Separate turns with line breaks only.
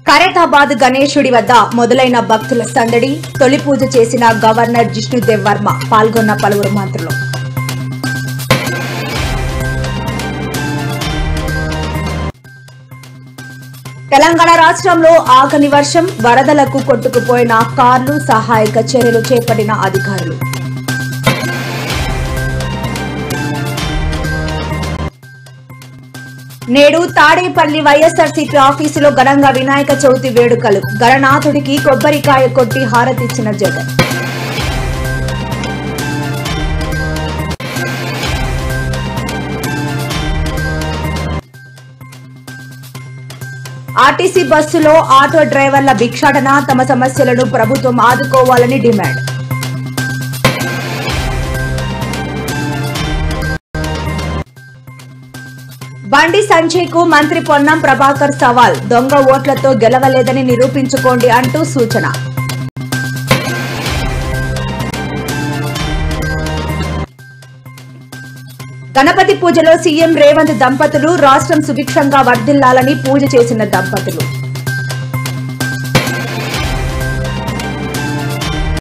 ఖైరతాబాద్ గణేశుడి వద్ద మొదలైన భక్తుల సందడి. తొలి పూజ చేసిన గవర్నర్ జిష్ణుదేవ్ వర్మ. పాల్గొన్న పలువురు మంత్రులు. తెలంగాణ రాష్ట్రంలో ఆగని వర్షం. వరదలకు కొట్టుకుపోయిన కార్లు. సహాయక చర్యలు చేపట్టిన అధికారులు. నేడు తాడేపల్లి వైఎస్ఆర్సీపీ ఆఫీసులో ఘనంగా వినాయక చవితి వేడుకలు. గణనాథుడికి కొబ్బరికాయ కొట్టి హారతిచ్చిన జగన్. ఆర్టీసీ బస్సులో ఆటో డ్రైవర్ల భిక్షాటన. తమ సమస్యలను ప్రభుత్వం ఆదుకోవాలని డిమాండ్. బండి సంజయ్ కు మంత్రి పొన్నం ప్రభాకర్ సవాల్. దొంగ ఓట్లతో గెలవలేదని నిరూపించుకోండి అంటూ సూచన. గణపతి పూజలో సీఎం రేవంత్ దంపతులు. రాష్ట్రం సుభిక్షంగా వర్ధిల్లాలని పూజ చేసిన దంపతులు.